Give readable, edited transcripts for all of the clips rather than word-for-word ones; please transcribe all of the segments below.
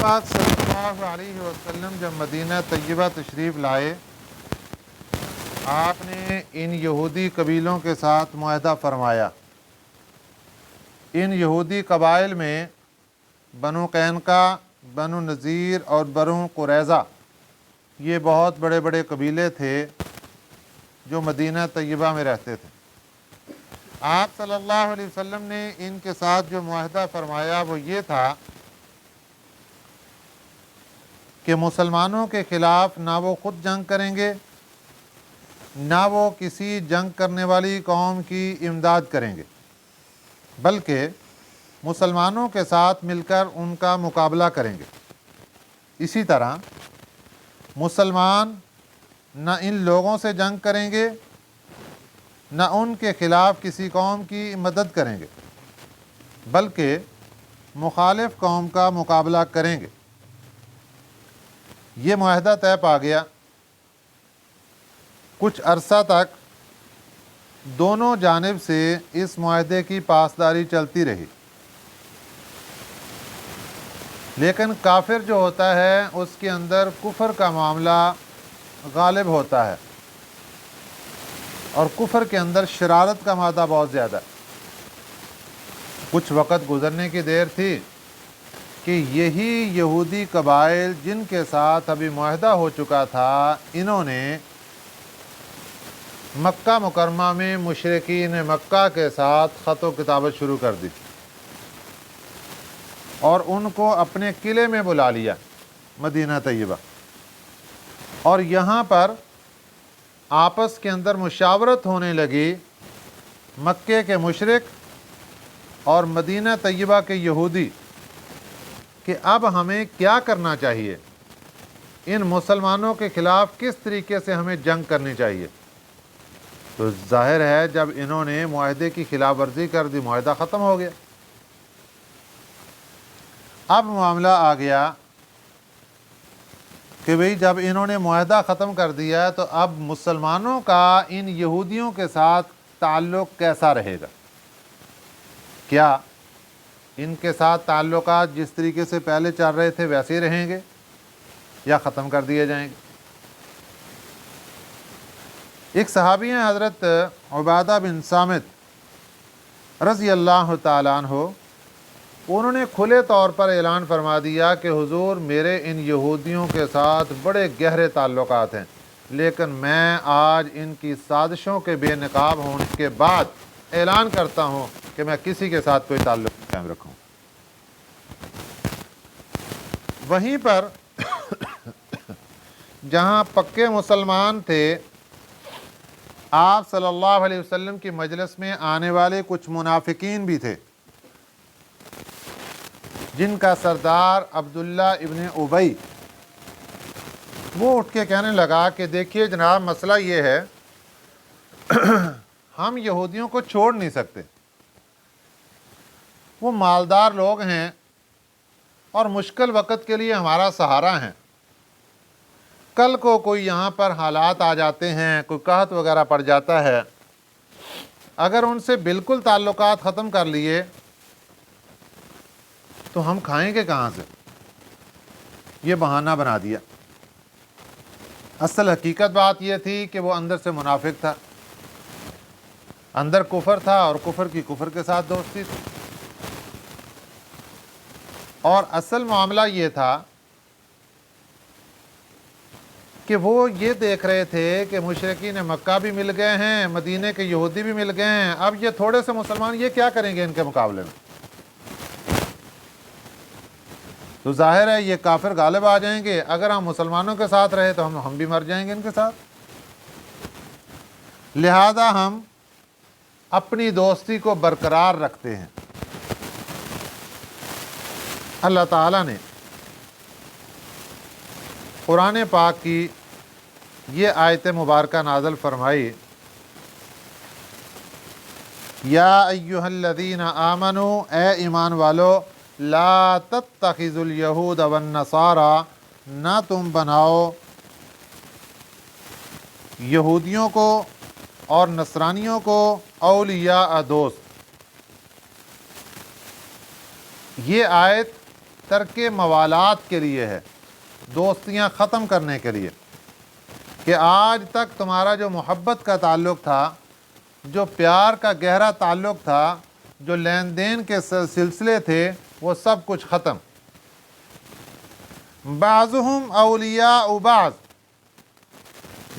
پاک صلی اللہ علیہ وسلم جب مدینہ طیبہ تشریف لائے، آپ نے ان یہودی قبیلوں کے ساتھ معاہدہ فرمایا۔ ان یہودی قبائل میں بنو قینقاع، بنو نذیر اور بنو قریظہ، یہ بہت بڑے بڑے قبیلے تھے جو مدینہ طیبہ میں رہتے تھے۔ آپ صلی اللہ علیہ وسلم نے ان کے ساتھ جو معاہدہ فرمایا وہ یہ تھا کہ مسلمانوں کے خلاف نہ وہ خود جنگ کریں گے، نہ وہ کسی جنگ کرنے والی قوم کی امداد کریں گے، بلکہ مسلمانوں کے ساتھ مل کر ان کا مقابلہ کریں گے۔ اسی طرح مسلمان نہ ان لوگوں سے جنگ کریں گے، نہ ان کے خلاف کسی قوم کی مدد کریں گے، بلکہ مخالف قوم کا مقابلہ کریں گے۔ یہ معاہدہ طے پا گیا۔ کچھ عرصہ تک دونوں جانب سے اس معاہدے کی پاسداری چلتی رہی، لیکن کافر جو ہوتا ہے اس کے اندر کفر کا معاملہ غالب ہوتا ہے، اور کفر کے اندر شرارت کا مادہ بہت زیادہ ہے۔ کچھ وقت گزرنے کی دیر تھی کہ یہی یہودی قبائل جن کے ساتھ ابھی معاہدہ ہو چکا تھا، انہوں نے مکہ مکرمہ میں مشرکین مکہ کے ساتھ خط و کتابت شروع کر دی اور ان کو اپنے قلعے میں بلا لیا، مدینہ طیبہ، اور یہاں پر آپس کے اندر مشاورت ہونے لگی مکے کے مشرک اور مدینہ طیبہ کے یہودی کہ اب ہمیں کیا کرنا چاہیے، ان مسلمانوں کے خلاف کس طریقے سے ہمیں جنگ کرنی چاہیے۔ تو ظاہر ہے جب انہوں نے معاہدے کی خلاف ورزی کر دی، معاہدہ ختم ہو گیا۔ اب معاملہ آ گیا کہ بھئی جب انہوں نے معاہدہ ختم کر دیا تو اب مسلمانوں کا ان یہودیوں کے ساتھ تعلق کیسا رہے گا؟ کیا ان کے ساتھ تعلقات جس طریقے سے پہلے چل رہے تھے ویسے ہی رہیں گے یا ختم کر دیے جائیں گے؟ ایک صحابی ہیں حضرت عبادہ بن صامت رضی اللہ تعالیٰ عنہ، انہوں نے کھلے طور پر اعلان فرما دیا کہ حضور میرے ان یہودیوں کے ساتھ بڑے گہرے تعلقات ہیں، لیکن میں آج ان کی سازشوں کے بے نقاب ہونے کے بعد اعلان کرتا ہوں کہ میں کسی کے ساتھ کوئی تعلق قائم رکھوں۔ وہیں پر جہاں پکے مسلمان تھے، آپ صلی اللہ علیہ وسلم کی مجلس میں آنے والے کچھ منافقین بھی تھے، جن کا سردار عبداللہ ابن ابی، وہ اٹھ کے کہنے لگا کہ دیکھیے جناب، مسئلہ یہ ہے ہم یہودیوں کو چھوڑ نہیں سکتے، وہ مالدار لوگ ہیں اور مشکل وقت کے لیے ہمارا سہارا ہیں۔ کل کو کوئی یہاں پر حالات آ جاتے ہیں، کوئی قحط وغیرہ پڑ جاتا ہے، اگر ان سے بالکل تعلقات ختم کر لیے تو ہم کھائیں گے کہاں سے؟ یہ بہانہ بنا دیا۔ اصل حقیقت بات یہ تھی کہ وہ اندر سے منافق تھا، اندر کفر تھا اور کفر کی کفر کے ساتھ دوستی تھی، اور اصل معاملہ یہ تھا کہ وہ یہ دیکھ رہے تھے کہ مشرکین مکہ بھی مل گئے ہیں، مدینے کے یہودی بھی مل گئے ہیں، اب یہ تھوڑے سے مسلمان یہ کیا کریں گے ان کے مقابلے میں؟ تو ظاہر ہے یہ کافر غالب آ جائیں گے، اگر ہم مسلمانوں کے ساتھ رہے تو ہم بھی مر جائیں گے ان کے ساتھ، لہذا ہم اپنی دوستی کو برقرار رکھتے ہیں۔ اللہ تعالیٰ نے قرآن پاک کی یہ آیت مبارکہ نازل فرمائی، یا ایہا الذین آمنوا، اے ایمان والو، لا تتخذوا الیہود والنصارى، نہ تم بناؤ یہودیوں کو اور نصرانیوں کو اولیاء دوست۔ یہ آیت ترک موالات کے لیے ہے، دوستیاں ختم کرنے کے لیے، کہ آج تک تمہارا جو محبت کا تعلق تھا، جو پیار کا گہرا تعلق تھا، جو لین دین کے سلسلے تھے، وہ سب کچھ ختم۔ بعضهم اولیاء بعض،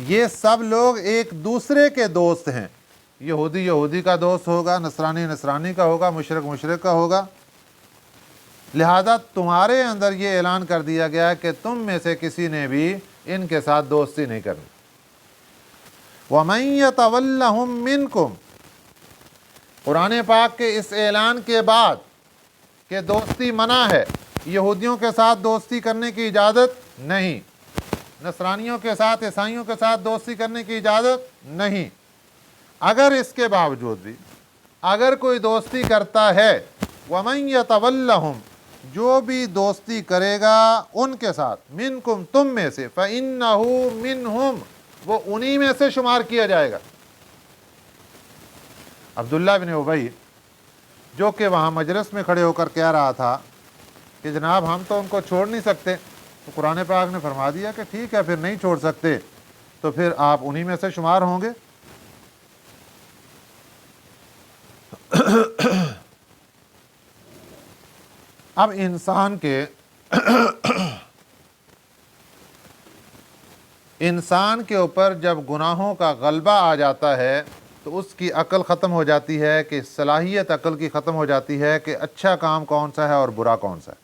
یہ سب لوگ ایک دوسرے کے دوست ہیں، یہودی یہودی کا دوست ہوگا، نصرانی نصرانی کا ہوگا، مشرک مشرک کا ہوگا، لہذا تمہارے اندر یہ اعلان کر دیا گیا کہ تم میں سے کسی نے بھی ان کے ساتھ دوستی نہیں کرنی۔ وَمَن يَتَوَلَّهُم مِّنكُم، قرآن پاک کے اس اعلان کے بعد کہ دوستی منع ہے، یہودیوں کے ساتھ دوستی کرنے کی اجازت نہیں، نصرانیوں کے ساتھ، عیسائیوں کے ساتھ دوستی کرنے کی اجازت نہیں، اگر اس کے باوجود بھی اگر کوئی دوستی کرتا ہے، وَمَن يَتَوَلَّهُم، جو بھی دوستی کرے گا ان کے ساتھ، منکم، تم میں سے، فَإِنَّهُ مِنْهُمْ، وہ انہی میں سے شمار کیا جائے گا۔ عبداللہ بن ابی جو کہ وہاں مجلس میں کھڑے ہو کر کہہ رہا تھا کہ جناب ہم تو ان کو چھوڑ نہیں سکتے، تو قرآن پاک نے فرما دیا کہ ٹھیک ہے، پھر نہیں چھوڑ سکتے تو پھر آپ انہی میں سے شمار ہوں گے۔ اب انسان کے اوپر جب گناہوں کا غلبہ آ جاتا ہے تو اس کی عقل ختم ہو جاتی ہے، کہ صلاحیت عقل کی ختم ہو جاتی ہے کہ اچھا کام کون سا ہے اور برا کون سا ہے۔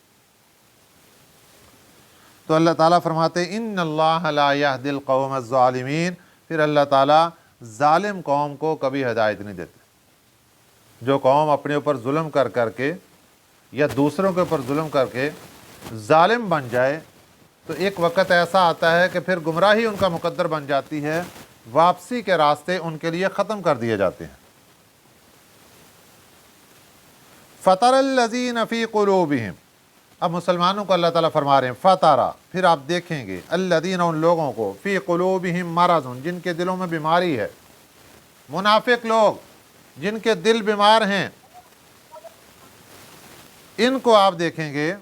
تو اللہ تعالیٰ فرماتے ان اللہ لا یہدی القوم الظالمین، پھر اللہ تعالیٰ ظالم قوم کو کبھی ہدایت نہیں دیتے۔ جو قوم اپنے اوپر ظلم کر کر کے یا دوسروں کے اوپر ظلم کر کے ظالم بن جائے تو ایک وقت ایسا آتا ہے کہ پھر گمراہی ان کا مقدر بن جاتی ہے، واپسی کے راستے ان کے لیے ختم کر دیے جاتے ہیں۔ فَتَرَ الَّذِينَ فِي قُلُوبِهِمْ، اب مسلمانوں کو اللہ تعالیٰ فرما رہے ہیں فَتَرَ، پھر آپ دیکھیں گے، الَّذِينَ، ان لوگوں کو، فِي قُلُوبِهِمْ مَرَضٌ، جن کے دلوں میں بیماری ہے، منافق لوگ جن کے دل بیمار ہیں، ان کو آپ دیکھیں گے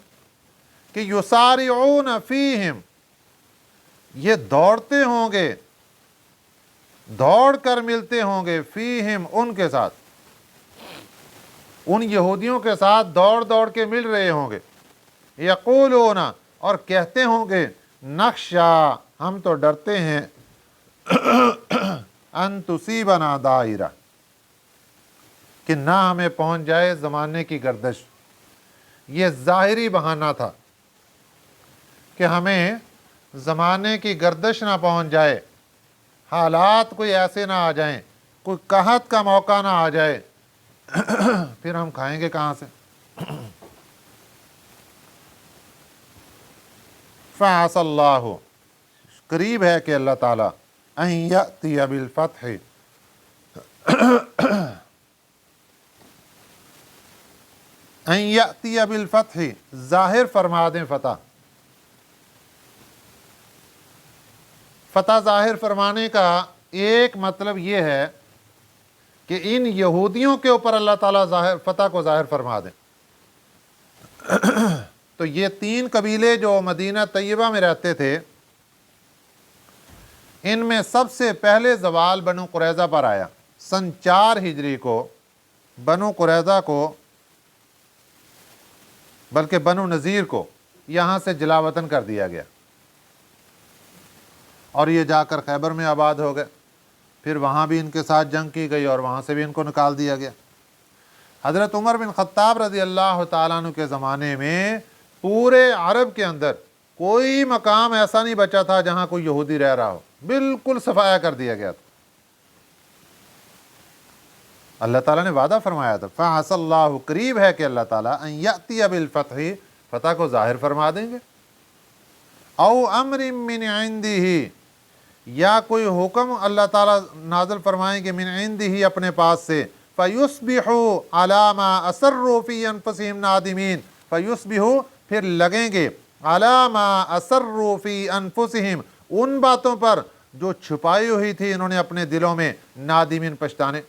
کہ یسارعون فیہم، یہ دوڑتے ہوں گے، دوڑ کر ملتے ہوں گے، فیہم، ان کے ساتھ، ان یہودیوں کے ساتھ دوڑ دوڑ کے مل رہے ہوں گے، یقولون، اور کہتے ہوں گے، نخشا، ہم تو ڈرتے ہیں، ان تصیبنا دائرہ، کہ نہ ہمیں پہنچ جائے زمانے کی گردش۔ یہ ظاہری بہانہ تھا کہ ہمیں زمانے کی گردش نہ پہنچ جائے، حالات کوئی ایسے نہ آ جائیں، کوئی قحط کا موقع نہ آ جائے، پھر ہم کھائیں گے کہاں سے؟ فَعَسَى اللَّهُ، قریب ہے کہ اللہ تعالیٰ، أَن يَأْتِيَ بِالْفَتْحِ، أَن يَأْتِيَ بِالْفَتْحِ، ظاہر فرما دیں فتح۔ فتح ظاہر فرمانے کا ایک مطلب یہ ہے کہ ان یہودیوں کے اوپر اللہ تعالیٰ فتح کو ظاہر فرما دیں۔ تو یہ 3 قبیلے جو مدینہ طیبہ میں رہتے تھے، ان میں سب سے پہلے زوال بنو قریظہ پر آیا۔ سن 4 ہجری کو بنو قریظہ کو، بلکہ بنو نذیر کو یہاں سے جلا وطن کر دیا گیا، اور یہ جا کر خیبر میں آباد ہو گئے۔ پھر وہاں بھی ان کے ساتھ جنگ کی گئی اور وہاں سے بھی ان کو نکال دیا گیا۔ حضرت عمر بن خطاب رضی اللہ تعالیٰ عنہ کے زمانے میں پورے عرب کے اندر کوئی مقام ایسا نہیں بچا تھا جہاں کوئی یہودی رہ رہا ہو، بالکل صفایا کر دیا گیا تھا۔ اللہ تعالیٰ نے وعدہ فرمایا تھا، فَعَسَى اللَّهُ، قریب ہے کہ اللہ تعالیٰ، أَن يَأْتِيَ بِالْفَتْحِ، فتح کو ظاہر فرما دیں گے، او امر من عنده، یا کوئی حکم اللہ تعالیٰ نازل فرمائیں گے، من عنده، اپنے پاس سے، فَيُصْبِحُوا عَلَى مَا أَسَرُّوا فِي أَنفُسِهِمْ نَادِمِينَ، فَيُصْبِحُوا، پھر لگیں گے، عَلَى مَا أَسَرُّوا فِي أَنفُسِهِمْ، ان باتوں پر جو چھپائی ہوئی تھی انہوں نے اپنے دلوں میں، نادمین، پچھتانے۔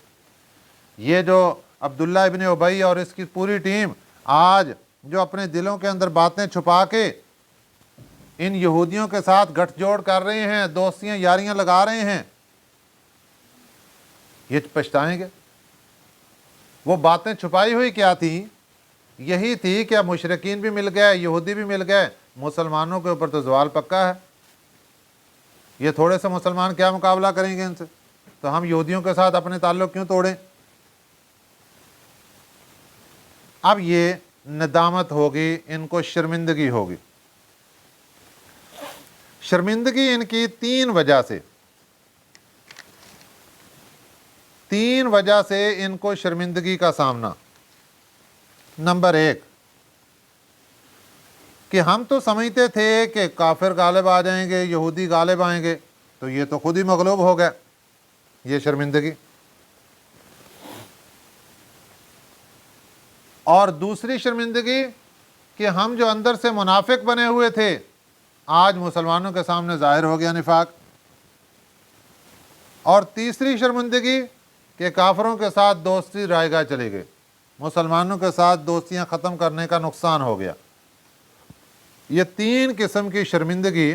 یہ جو عبداللہ ابن ابی اور اس کی پوری ٹیم آج جو اپنے دلوں کے اندر باتیں چھپا کے ان یہودیوں کے ساتھ گٹھ جوڑ کر رہے ہیں، دوستیاں یاریاں لگا رہے ہیں، یہ پچھتائیں گے۔ وہ باتیں چھپائی ہوئی کیا تھی؟ یہی تھی کہ اب مشرکین بھی مل گئے، یہودی بھی مل گئے، مسلمانوں کے اوپر تو زوال پکا ہے، یہ تھوڑے سے مسلمان کیا مقابلہ کریں گے ان سے، تو ہم یہودیوں کے ساتھ اپنے تعلق کیوں توڑیں؟ اب یہ ندامت ہوگی، ان کو شرمندگی ہوگی۔ شرمندگی ان کی تین وجہ سے ان کو شرمندگی کا سامنا۔ نمبر 1 کہ ہم تو سمجھتے تھے کہ کافر غالب آ جائیں گے، یہودی غالب آئیں گے، تو یہ تو خود ہی مغلوب ہو گئے، یہ شرمندگی۔ اور دوسری شرمندگی کہ ہم جو اندر سے منافق بنے ہوئے تھے، آج مسلمانوں کے سامنے ظاہر ہو گیا نفاق۔ اور تیسری شرمندگی کہ کافروں کے ساتھ دوستی رائے گاہ چلی گئی، مسلمانوں کے ساتھ دوستیاں ختم کرنے کا نقصان ہو گیا۔ یہ تین قسم کی شرمندگی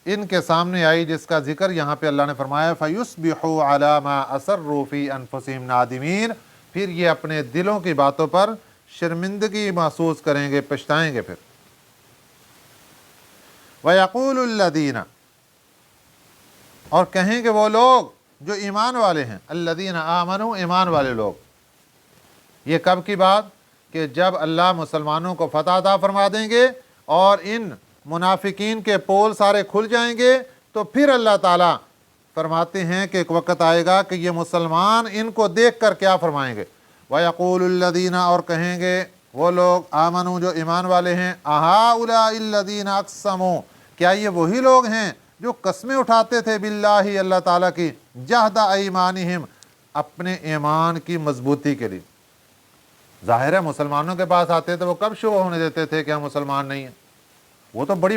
ان کے سامنے آئی، جس کا ذکر یہاں پہ اللہ نے فرمایا فَيُصْبِحُوا عَلَى مَا أَسَرُّوا فِي أَنفُسِهِمْ نَادِمِينَ، پھر یہ اپنے دلوں کی باتوں پر شرمندگی محسوس کریں گے، پچھتائیں گے۔ پھر وَيَقُولُ الَّذِينَ، اور کہیں گے وہ لوگ جو ایمان والے ہیں، الذین آمنوا، ایمان والے لوگ۔ یہ کب کی بات؟ کہ جب اللہ مسلمانوں کو فتح عطا فرما دیں گے اور ان منافقین کے پول سارے کھل جائیں گے، تو پھر اللہ تعالیٰ فرماتے ہیں کہ ایک وقت آئے گا کہ یہ مسلمان ان کو دیکھ کر کیا فرمائیں گے؟ وَيَقُولُ الَّذِينَ، اور کہیں گے وہ لوگ آمنوا جو ایمان والے ہیں، أَهَٰؤُلَاءِ الَّذِينَ أَقْسَمُوا، کیا یہ وہی لوگ ہیں جو قسمیں اٹھاتے تھے باللہ، اللہ تعالیٰ کی، جہد ایمانہم، اپنے ایمان کی مضبوطی کے لیے۔ ظاہر ہے مسلمانوں کے پاس آتے تھے، وہ کب شو ہونے دیتے تھے کہ ہم مسلمان نہیں ہیں؟ وہ تو بڑی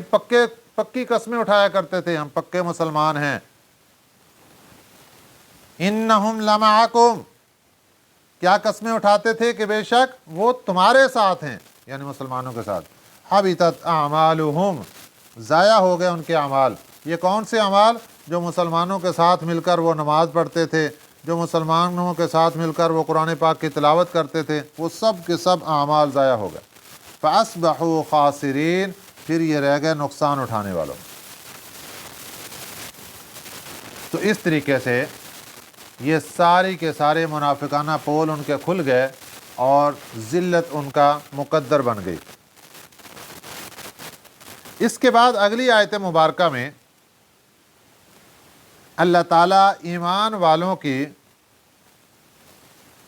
پکی قسمیں اٹھایا کرتے تھے، ہم پکے مسلمان ہیں۔ انہم لمعکم، کیا قسمیں اٹھاتے تھے کہ بے شک وہ تمہارے ساتھ ہیں، یعنی مسلمانوں کے ساتھ۔ حبطت اعمالہم، ضائع ہو گئے ان کے اعمال۔ یہ کون سے اعمال؟ جو مسلمانوں کے ساتھ مل کر وہ نماز پڑھتے تھے، جو مسلمانوں کے ساتھ مل کر وہ قرآن پاک کی تلاوت کرتے تھے، وہ سب کے سب اعمال ضائع ہو گئے۔ فَأَصْبَحُوا خَاسِرِينَ، پھر یہ رہ گئے نقصان اٹھانے والوں۔ تو اس طریقے سے یہ ساری کے سارے منافقانہ پول ان کے کھل گئے اور ذلت ان کا مقدر بن گئی۔ اس کے بعد اگلی آیت مبارکہ میں اللہ تعالیٰ ایمان والوں کی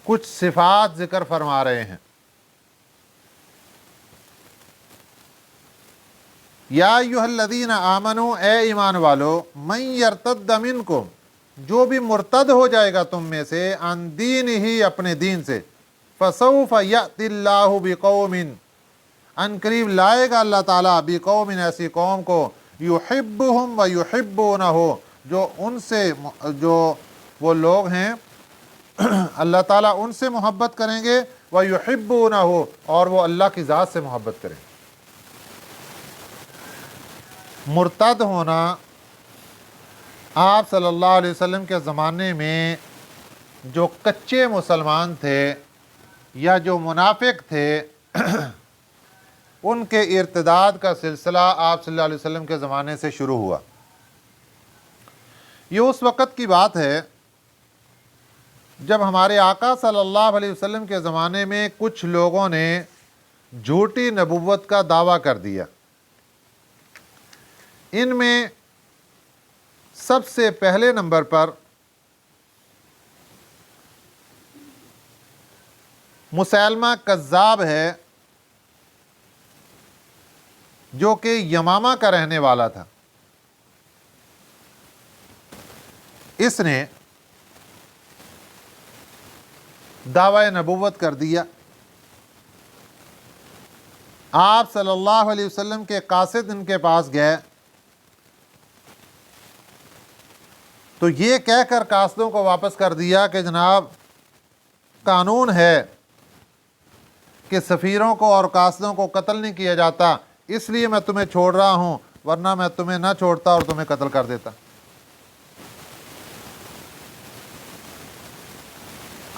کچھ صفات ذکر فرما رہے ہیں۔ یا ایھا الذین آمنوا، اے ایمان والو، من یرتد منکم، جو بھی مرتد ہو جائے گا تم میں سے، عن دینہ، اپنے دین سے، فسوف یأتی اللہ بقوم، ان قریب لائے گا اللہ تعالیٰ، بقوم، ایسی قوم کو، یحبہم ویحبونہ، جو ان سے، جو وہ لوگ ہیں اللہ تعالیٰ ان سے محبت کریں گے، ویحبونہ، اور وہ اللہ کی ذات سے محبت کریں گے۔ مرتد ہونا آپ صلی اللہ علیہ وسلم کے زمانے میں جو کچے مسلمان تھے یا جو منافق تھے ان کے ارتداد کا سلسلہ آپ صلی اللہ علیہ وسلم کے زمانے سے شروع ہوا۔ یہ اس وقت کی بات ہے جب ہمارے آقا صلی اللہ علیہ وسلم کے زمانے میں کچھ لوگوں نے جھوٹی نبوت کا دعویٰ کر دیا۔ ان میں سب سے پہلے نمبر پر مسیلمہ کذاب ہے، جو کہ یمامہ کا رہنے والا تھا۔ اس نے دعوی نبوت کر دیا۔ آپ صلی اللہ علیہ وسلم کے قاصد ان کے پاس گئے تو یہ کہہ کر قاصدوں کو واپس کر دیا کہ جناب قانون ہے کہ سفیروں کو اور قاصدوں کو قتل نہیں کیا جاتا، اس لیے میں تمہیں چھوڑ رہا ہوں، ورنہ میں تمہیں نہ چھوڑتا اور تمہیں قتل کر دیتا۔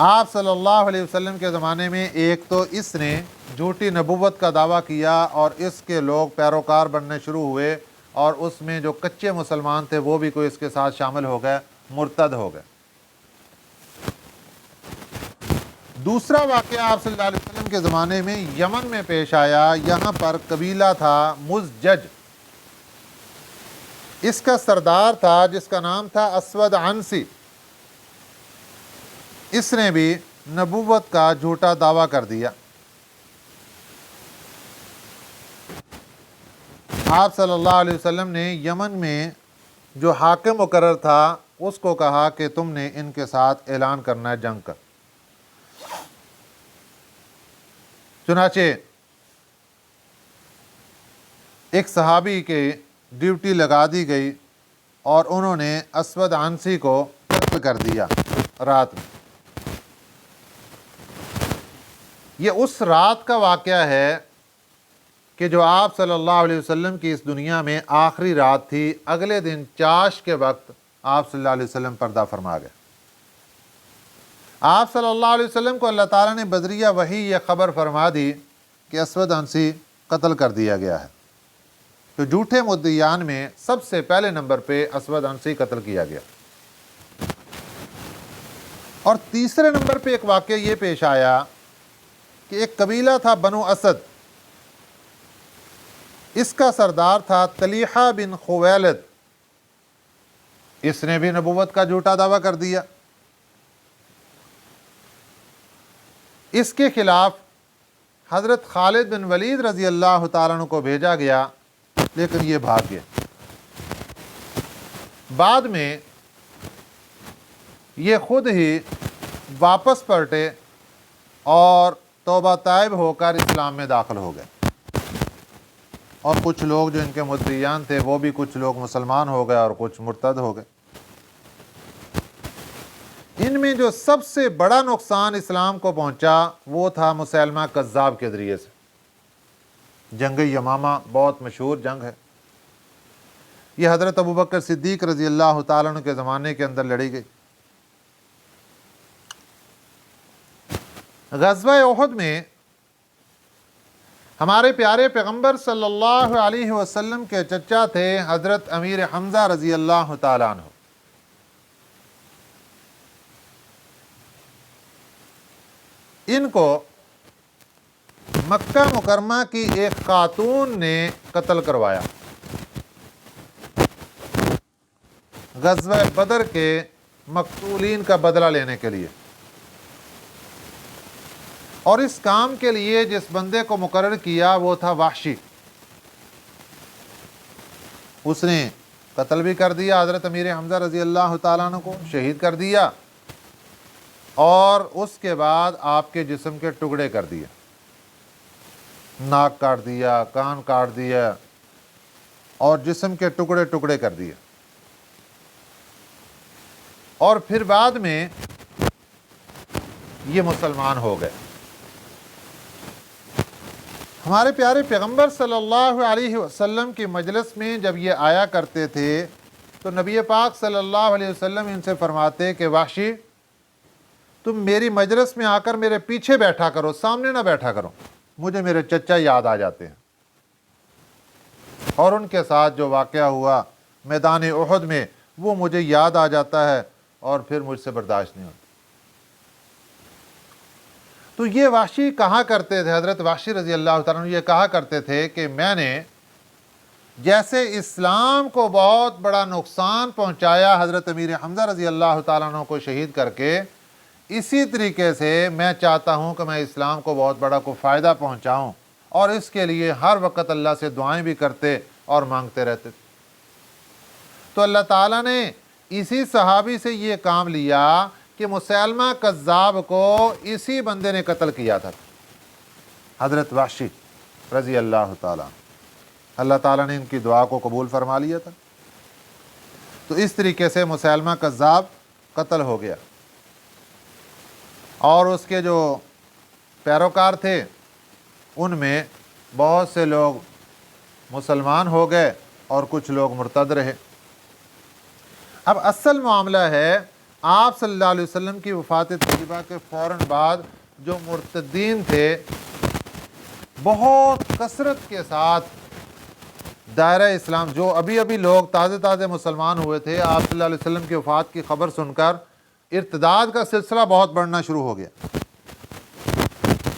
آپ صلی اللہ علیہ وسلم کے زمانے میں ایک تو اس نے جھوٹی نبوت کا دعویٰ کیا اور اس کے لوگ پیروکار بننے شروع ہوئے، اور اس میں جو کچے مسلمان تھے وہ بھی کوئی اس کے ساتھ شامل ہو گئے، مرتد ہو گئے۔ دوسرا واقعہ آپ صلی اللہ علیہ وسلم کے زمانے میں یمن میں پیش آیا۔ یہاں پر قبیلہ تھا مزجج، اس کا سردار تھا جس کا نام تھا اسود عنسی۔ اس نے بھی نبوت کا جھوٹا دعویٰ کر دیا۔ آپ صلی اللہ علیہ وسلم نے یمن میں جو حاکم مقرر تھا اس کو کہا کہ تم نے ان کے ساتھ اعلان کرنا ہے جنگ کا۔ چنانچہ ایک صحابی کے ڈیوٹی لگا دی گئی اور انہوں نے اسود عنسی کو قتل کر دیا رات میں۔ یہ اس رات کا واقعہ ہے کہ جو آپ صلی اللہ علیہ وسلم کی اس دنیا میں آخری رات تھی۔ اگلے دن چاش کے وقت آپ صلی اللہ علیہ وسلم پردہ فرما گئے۔ آپ صلی اللہ علیہ وسلم کو اللہ تعالیٰ نے بذریعہ وحی یہ خبر فرما دی کہ اسود عنسی قتل کر دیا گیا ہے۔ تو جھوٹے مدعیان میں سب سے پہلے نمبر پہ اسود عنسی قتل کیا گیا۔ اور تیسرے نمبر پہ ایک واقعہ یہ پیش آیا کہ ایک قبیلہ تھا بنو اسد، اس کا سردار تھا طلیحہ بن خویلد۔ اس نے بھی نبوت کا جھوٹا دعویٰ کر دیا۔ اس کے خلاف حضرت خالد بن ولید رضی اللہ تعالیٰ عنہ کو بھیجا گیا، لیکن یہ بھاگ گئے۔ بعد میں یہ خود ہی واپس پلٹے اور توبہ طائب ہو کر اسلام میں داخل ہو گئے، اور کچھ لوگ جو ان کے مدعیان تھے وہ بھی کچھ لوگ مسلمان ہو گئے اور کچھ مرتد ہو گئے۔ ان میں جو سب سے بڑا نقصان اسلام کو پہنچا وہ تھا مسیلمہ کذاب کے ذریعے سے۔ جنگ یمامہ بہت مشہور جنگ ہے، یہ حضرت ابوبکر صدیق رضی اللہ تعالیٰ عنہ کے زمانے کے اندر لڑی گئی۔ غزوہ احد میں ہمارے پیارے پیغمبر صلی اللہ علیہ وسلم کے چچا تھے حضرت امیر حمزہ رضی اللہ تعالیٰ عنہ۔ ان کو مکہ مکرمہ کی ایک خاتون نے قتل کروایا غزوہ بدر کے مقتولین کا بدلہ لینے کے لیے، اور اس کام کے لیے جس بندے کو مقرر کیا وہ تھا وحشی۔ اس نے قتل بھی کر دیا حضرت امیر حمزہ رضی اللہ تعالیٰ عنہ کو، شہید کر دیا، اور اس کے بعد آپ کے جسم کے ٹکڑے کر دیے، ناک کاٹ دیا، کان کاٹ دیا، اور جسم کے ٹکڑے ٹکڑے کر دیے۔ اور پھر بعد میں یہ مسلمان ہو گئے۔ ہمارے پیارے پیغمبر صلی اللہ علیہ وسلم کی مجلس میں جب یہ آیا کرتے تھے تو نبی پاک صلی اللہ علیہ وسلم ان سے فرماتے کہ وحشی تم میری مجلس میں آ کر میرے پیچھے بیٹھا کرو، سامنے نہ بیٹھا کرو، مجھے میرے چچا یاد آ جاتے ہیں۔ اور ان کے ساتھ جو واقعہ ہوا میدان احد میں وہ مجھے یاد آ جاتا ہے اور پھر مجھ سے برداشت نہیں ہوتا۔ تو یہ وحشی کہا کرتے تھے، حضرت وحشی رضی اللہ تعالیٰ عنہ یہ کہا کرتے تھے کہ میں نے جیسے اسلام کو بہت بڑا نقصان پہنچایا حضرت امیر حمزہ رضی اللہ تعالیٰ عنہ کو شہید کر کے، اسی طریقے سے میں چاہتا ہوں کہ میں اسلام کو بہت بڑا کو فائدہ پہنچاؤں، اور اس کے لیے ہر وقت اللہ سے دعائیں بھی کرتے اور مانگتے رہتے۔ تو اللہ تعالیٰ نے اسی صحابی سے یہ کام لیا کہ مسیلمہ کذاب کو اسی بندے نے قتل کیا تھا، حضرت وحشی رضی اللہ تعالیٰ۔ اللہ تعالیٰ نے ان کی دعا کو قبول فرما لیا تھا۔ تو اس طریقے سے مسیلمہ کذاب قتل ہو گیا، اور اس کے جو پیروکار تھے ان میں بہت سے لوگ مسلمان ہو گئے اور کچھ لوگ مرتد رہے۔ اب اصل معاملہ ہے آپ صلی اللہ علیہ وسلم کی وفات طیبہ کے فوراً بعد جو مرتدین تھے بہت کثرت کے ساتھ دائرہ اسلام، جو ابھی لوگ تازے مسلمان ہوئے تھے، آپ صلی اللہ علیہ وسلم کی وفات کی خبر سن کر ارتداد کا سلسلہ بہت بڑھنا شروع ہو گیا۔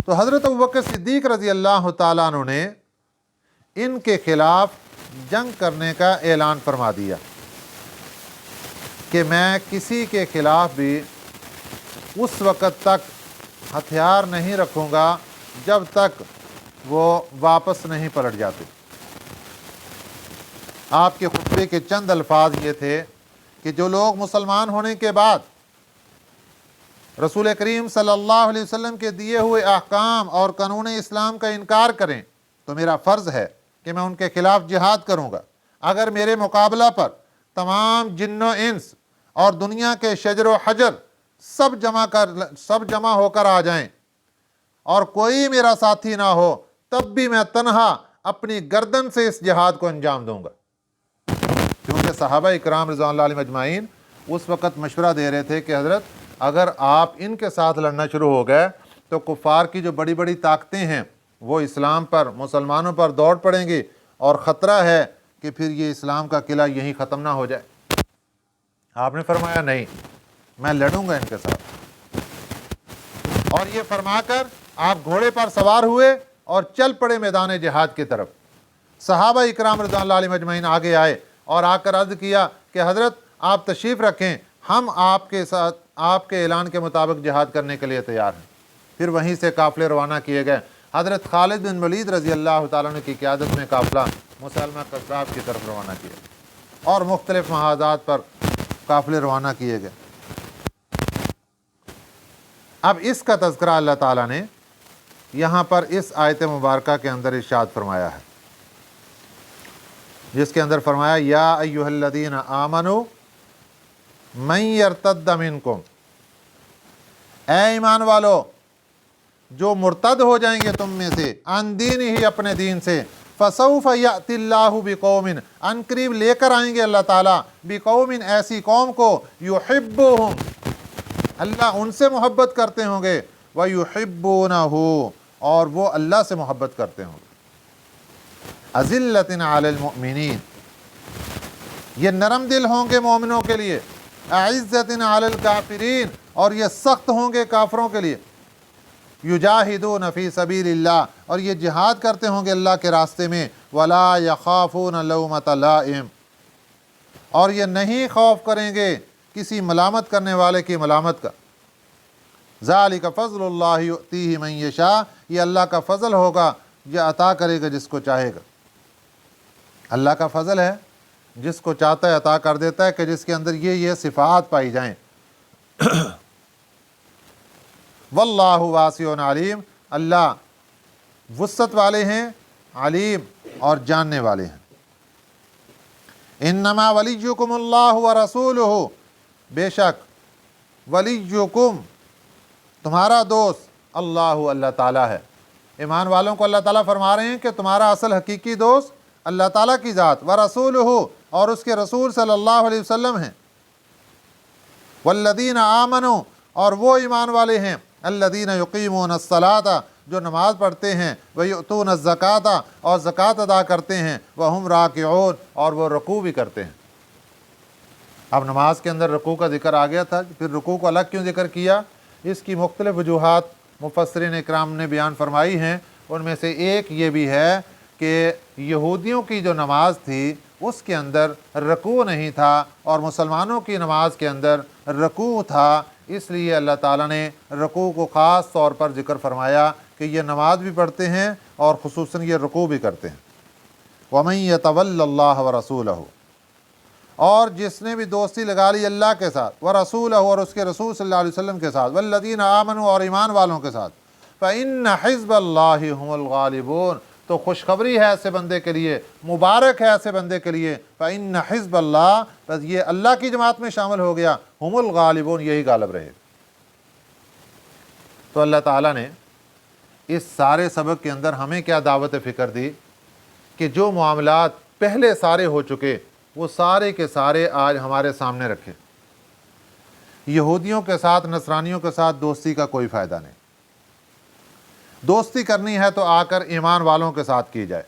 تو حضرت ابوبکر صدیق رضی اللہ تعالیٰ عنہ نے ان کے خلاف جنگ کرنے کا اعلان فرما دیا کہ میں کسی کے خلاف بھی اس وقت تک ہتھیار نہیں رکھوں گا جب تک وہ واپس نہیں پلٹ جاتے۔ آپ کے خطبے کے چند الفاظ یہ تھے کہ جو لوگ مسلمان ہونے کے بعد رسول کریم صلی اللہ علیہ وسلم کے دیے ہوئے احکام اور قانون اسلام کا انکار کریں تو میرا فرض ہے کہ میں ان کے خلاف جہاد کروں گا۔ اگر میرے مقابلہ پر تمام جن و انس اور دنیا کے شجر و حجر سب جمع ہو کر آ جائیں اور کوئی میرا ساتھی نہ ہو، تب بھی میں تنہا اپنی گردن سے اس جہاد کو انجام دوں گا۔ کیونکہ صحابہ اکرام رضوان اللہ علیہم اجمعین اس وقت مشورہ دے رہے تھے کہ حضرت اگر آپ ان کے ساتھ لڑنا شروع ہو گئے تو کفار کی جو بڑی بڑی طاقتیں ہیں وہ اسلام پر، مسلمانوں پر دوڑ پڑیں گی، اور خطرہ ہے کہ پھر یہ اسلام کا قلعہ یہیں ختم نہ ہو جائے۔ آپ نے فرمایا نہیں، میں لڑوں گا ان کے ساتھ، اور یہ فرما کر آپ گھوڑے پر سوار ہوئے اور چل پڑے میدان جہاد کی طرف۔ صحابہ اکرام رضوان اللہ علیہم اجمعین آگے آئے اور آ کر عرض کیا کہ حضرت آپ تشریف رکھیں، ہم آپ کے ساتھ آپ کے اعلان کے مطابق جہاد کرنے کے لیے تیار ہیں۔ پھر وہیں سے قافلے روانہ کیے گئے۔ حضرت خالد بن ولید رضی اللہ تعالیٰ عنہ کی قیادت میں قافلہ مسلمہ کذاب کی طرف روانہ کیا اور مختلف محاذات پر قافلے روانہ کیے گئے۔ اب اس کا تذکرہ اللہ تعالیٰ نے یہاں پر اس آیت مبارکہ کے اندر ارشاد فرمایا ہے، جس کے اندر فرمایا یا ایھا الذین آمنوا من یرتد منکم، اے ایمان والو جو مرتد ہو جائیں گے تم میں سے، عن دین ہی اپنے دین سے، فسوف یأتی اللہ بقوم، ان قریب لے کر آئیں گے اللہ تعالیٰ، بقوم ایسی قوم کو، یحبہم اللہ ان سے محبت کرتے ہوں گے، ویحبونہ اور وہ اللہ سے محبت کرتے ہوں گے، اذلۃ علی المؤمنین یہ نرم دل ہوں گے مومنوں کے لیے، اعزۃ علی الکافرین اور یہ سخت ہوں گے کافروں کے لیے، یجاہدون فی سبیل اللہ اور یہ جہاد کرتے ہوں گے اللہ کے راستے میں، ولا یخافون لومۃ لائم اور یہ نہیں خوف کریں گے کسی ملامت کرنے والے کی ملامت کا، ذالک فضل اللہ یؤتیہ من یشاء یہ اللہ کا فضل ہوگا، یہ عطا کرے گا جس کو چاہے گا۔ اللہ کا فضل ہے، جس کو چاہتا ہے عطا کر دیتا ہے، کہ جس کے اندر یہ صفات پائی جائیں۔ واللہ واسع علیم اللہ وسعت والے ہیں، علیم اور جاننے والے ہیں۔ انما ولیکم اللہ ورسولہ بے شک ولیکم تمہارا دوست اللہ تعالیٰ ہے۔ ایمان والوں کو اللہ تعالیٰ فرما رہے ہیں کہ تمہارا اصل حقیقی دوست اللہ تعالیٰ کی ذات، ورسولہ اور اس کے رسول صلی اللہ علیہ وسلم ہیں، والذین آمنوا اور وہ ایمان والے ہیں، الذین یقیمون الصلاۃ جو نماز پڑھتے ہیں، ویؤتون الزکاۃ اور زکوٰۃ ادا کرتے ہیں، وہم راکعون اور وہ رکوع بھی کرتے ہیں۔ اب نماز کے اندر رکوع کا ذکر آ گیا تھا، پھر رکوع کو الگ کیوں ذکر کیا؟ اس کی مختلف وجوہات مفسرین اکرام نے بیان فرمائی ہیں۔ ان میں سے ایک یہ بھی ہے کہ یہودیوں کی جو نماز تھی اس کے اندر رکوع نہیں تھا، اور مسلمانوں کی نماز کے اندر رکوع تھا، اس لیے اللہ تعالیٰ نے رکوع کو خاص طور پر ذکر فرمایا کہ یہ نماز بھی پڑھتے ہیں اور خصوصاً یہ رکوع بھی کرتے ہیں۔ وَمَن يَتَوَلَّ اللَّهَ وَرَسُولَهُ اور جس نے بھی دوستی لگا لی اللہ کے ساتھ، وَرَسُولَهُ اور اس کے رسول صلی اللہ علیہ وسلم کے ساتھ، وَالَّذِينَ آمَنُوا اور ایمان والوں کے ساتھ، فَإِنَّ حِزْبَ اللَّهِ هُمُ الْغَالِبُونَ تو خوشخبری ہے ایسے بندے کے لیے، مبارک ہے ایسے بندے کے لیے، فَإِنَّ حِزْبَ اللَّهِ بس یہ اللہ کی جماعت میں شامل ہو گیا، ہم الغالبون یہی غالب رہے۔ تو اللہ تعالیٰ نے اس سارے سبق کے اندر ہمیں کیا دعوت فکر دی کہ جو معاملات پہلے سارے ہو چکے وہ سارے کے سارے آج ہمارے سامنے رکھے۔ یہودیوں کے ساتھ، نصرانیوں کے ساتھ دوستی کا کوئی فائدہ نہیں۔ دوستی کرنی ہے تو آ کر ایمان والوں کے ساتھ کی جائے،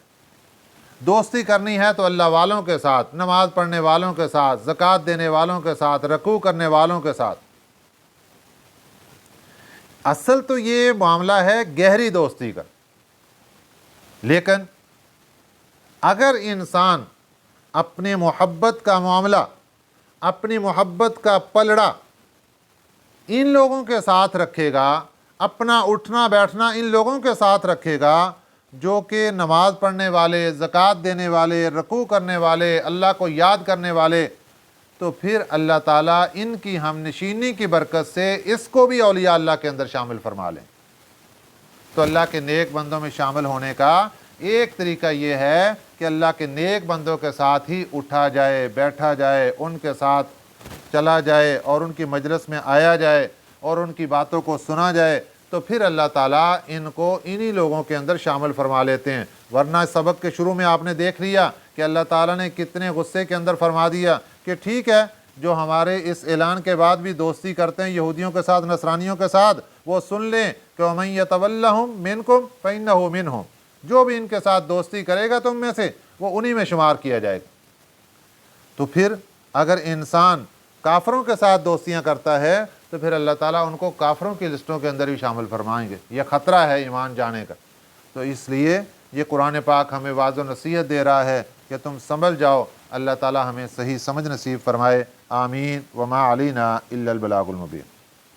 دوستی کرنی ہے تو اللہ والوں کے ساتھ، نماز پڑھنے والوں کے ساتھ، زکوٰۃ دینے والوں کے ساتھ، رکوع کرنے والوں کے ساتھ۔ اصل تو یہ معاملہ ہے گہری دوستی کا، لیکن اگر انسان اپنی محبت کا معاملہ، اپنی محبت کا پلڑا ان لوگوں کے ساتھ رکھے گا، اپنا اٹھنا بیٹھنا ان لوگوں کے ساتھ رکھے گا جو کہ نماز پڑھنے والے، زکوٰۃ دینے والے، رکوع کرنے والے، اللہ کو یاد کرنے والے، تو پھر اللہ تعالیٰ ان کی ہم نشینی کی برکت سے اس کو بھی اولیاء اللہ کے اندر شامل فرما لیں۔ تو اللہ کے نیک بندوں میں شامل ہونے کا ایک طریقہ یہ ہے کہ اللہ کے نیک بندوں کے ساتھ ہی اٹھا جائے، بیٹھا جائے، ان کے ساتھ چلا جائے اور ان کی مجلس میں آیا جائے اور ان کی باتوں کو سنا جائے، تو پھر اللہ تعالیٰ ان کو انہی لوگوں کے اندر شامل فرما لیتے ہیں۔ ورنہ اس سبق کے شروع میں آپ نے دیکھ لیا کہ اللہ تعالیٰ نے کتنے غصے کے اندر فرما دیا کہ ٹھیک ہے، جو ہمارے اس اعلان کے بعد بھی دوستی کرتے ہیں یہودیوں کے ساتھ، نصرانیوں کے ساتھ، وہ سن لیں کہ وَمَن يَتَوَلَّهُم مِّنكُمْ فَإِنَّهُ مِنْهُمْ، جو بھی ان کے ساتھ دوستی کرے گا تم میں سے وہ انہی میں شمار کیا جائے گا۔ تو پھر اگر انسان کافروں کے ساتھ دوستیاں کرتا ہے تو پھر اللہ تعالیٰ ان کو کافروں کی لسٹوں کے اندر بھی شامل فرمائیں گے۔ یہ خطرہ ہے ایمان جانے کا۔ تو اس لیے یہ قرآن پاک ہمیں واضح و نصیحت دے رہا ہے کہ تم سنبھل جاؤ۔ اللہ تعالیٰ ہمیں صحیح سمجھ نصیب فرمائے۔ آمین۔ وما علینا الا البلاغ المبین۔